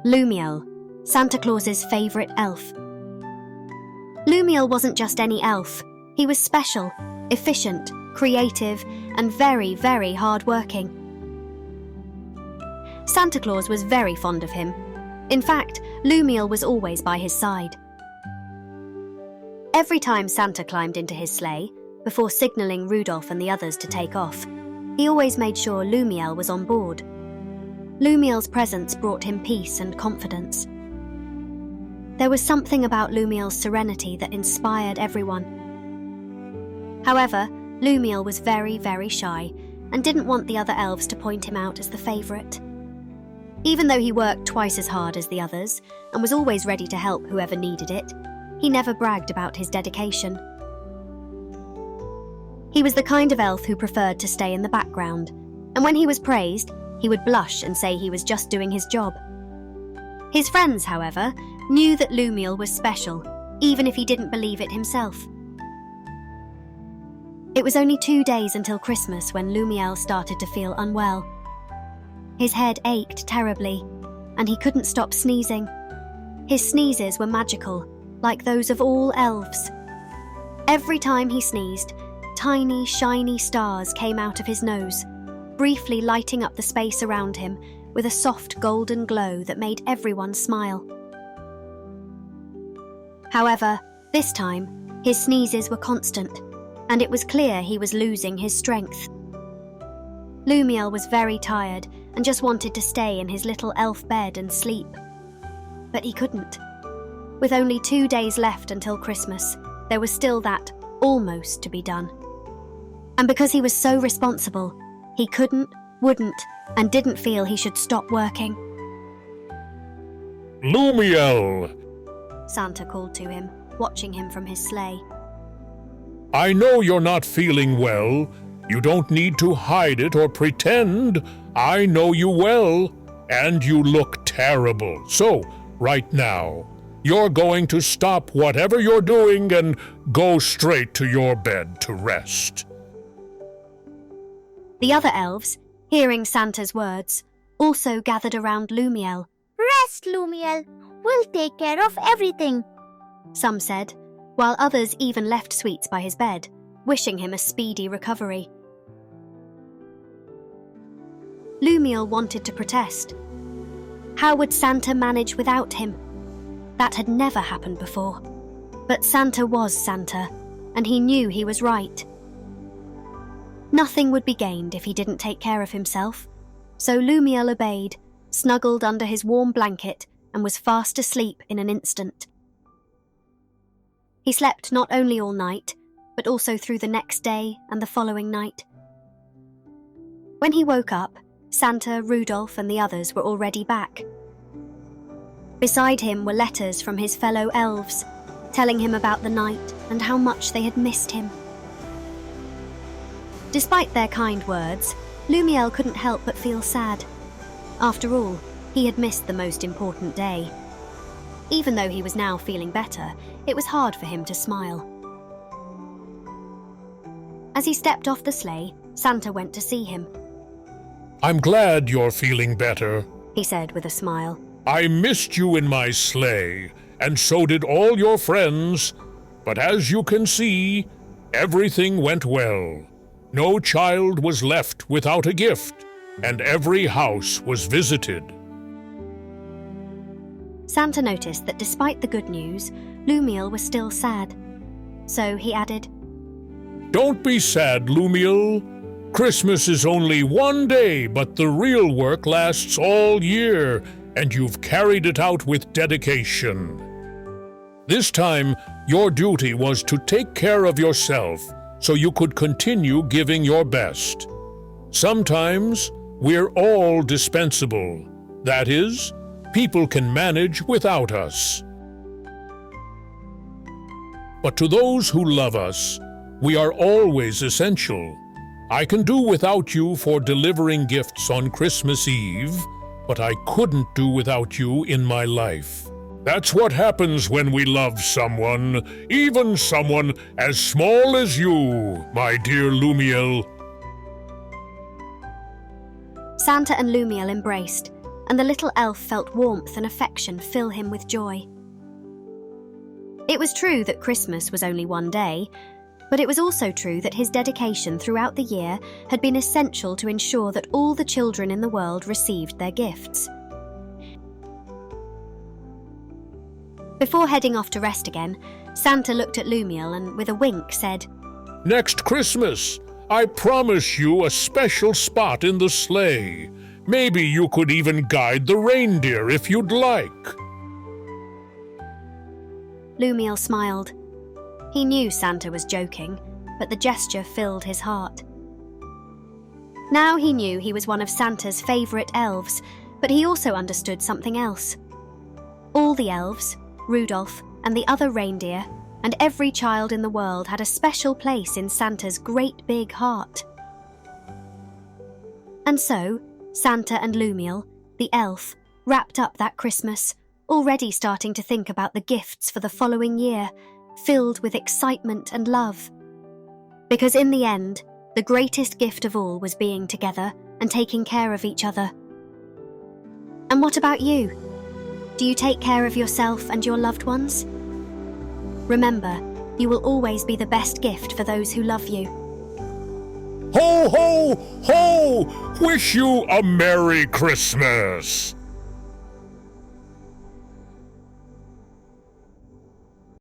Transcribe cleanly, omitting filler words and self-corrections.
Lúmiel, Santa Claus's favourite elf. Lúmiel wasn't just any elf. He was special, efficient, creative, and very, very hardworking. Santa Claus was very fond of him. In fact, Lúmiel was always by his side. Every time Santa climbed into his sleigh, before signalling Rudolph and the others to take off, he always made sure Lúmiel was on board. Lúmiel's presence brought him peace and confidence. There was something about Lúmiel's serenity that inspired everyone. However, Lúmiel was very, very shy and didn't want the other elves to point him out as the favourite. Even though he worked twice as hard as the others and was always ready to help whoever needed it, he never bragged about his dedication. He was the kind of elf who preferred to stay in the background, and when he was praised, he would blush and say he was just doing his job. His friends, however, knew that Lúmiel was special, even if he didn't believe it himself. It was only 2 days until Christmas when Lúmiel started to feel unwell. His head ached terribly, and he couldn't stop sneezing. His sneezes were magical, like those of all elves. Every time he sneezed, tiny, shiny stars came out of his nose, briefly lighting up the space around him with a soft golden glow that made everyone smile. However, this time, his sneezes were constant, and it was clear he was losing his strength. Lúmiel was very tired and just wanted to stay in his little elf bed and sleep. But he couldn't. With only 2 days left until Christmas, there was still that almost to be done. And because he was so responsible, he couldn't, wouldn't, and didn't feel he should stop working. Lúmiel! Santa called to him, watching him from his sleigh. I know you're not feeling well. You don't need to hide it or pretend. I know you well, and you look terrible. So, right now, you're going to stop whatever you're doing and go straight to your bed to rest. The other elves, hearing Santa's words, also gathered around Lúmiel. Rest, Lúmiel. We'll take care of everything, some said, while others even left sweets by his bed, wishing him a speedy recovery. Lúmiel wanted to protest. How would Santa manage without him? That had never happened before. But Santa was Santa, and he knew he was right. Nothing would be gained if he didn't take care of himself, so Lúmiel obeyed, snuggled under his warm blanket, and was fast asleep in an instant. He slept not only all night, but also through the next day and the following night. When he woke up, Santa, Rudolph, and the others were already back. Beside him were letters from his fellow elves, telling him about the night and how much they had missed him. Despite their kind words, Lúmiel couldn't help but feel sad. After all, he had missed the most important day. Even though he was now feeling better, it was hard for him to smile. As he stepped off the sleigh, Santa went to see him. I'm glad you're feeling better, he said with a smile. I missed you in my sleigh, and so did all your friends. But as you can see, everything went well. No child was left without a gift, and every house was visited. Santa noticed that despite the good news, Lúmiel was still sad. So he added, Don't be sad, Lúmiel. Christmas is only one day, but the real work lasts all year, and you've carried it out with dedication. This time, your duty was to take care of yourself so you could continue giving your best. Sometimes, we're all dispensable. That is, people can manage without us. But to those who love us, we are always essential. I can do without you for delivering gifts on Christmas Eve, but I couldn't do without you in my life. That's what happens when we love someone, even someone as small as you, my dear Lúmiel. Santa and Lúmiel embraced, and the little elf felt warmth and affection fill him with joy. It was true that Christmas was only one day, but it was also true that his dedication throughout the year had been essential to ensure that all the children in the world received their gifts. Before heading off to rest again, Santa looked at Lúmiel and, with a wink, said, Next Christmas, I promise you a special spot in the sleigh. Maybe you could even guide the reindeer if you'd like. Lúmiel smiled. He knew Santa was joking, but the gesture filled his heart. Now he knew he was one of Santa's favourite elves, but he also understood something else. All the elves, Rudolph, and the other reindeer, and every child in the world had a special place in Santa's great big heart. And so, Santa and Lúmiel, the elf, wrapped up that Christmas, already starting to think about the gifts for the following year, filled with excitement and love. Because in the end, the greatest gift of all was being together and taking care of each other. And what about you? Do you take care of yourself and your loved ones? Remember, you will always be the best gift for those who love you. Ho, ho, ho! Wish you a Merry Christmas!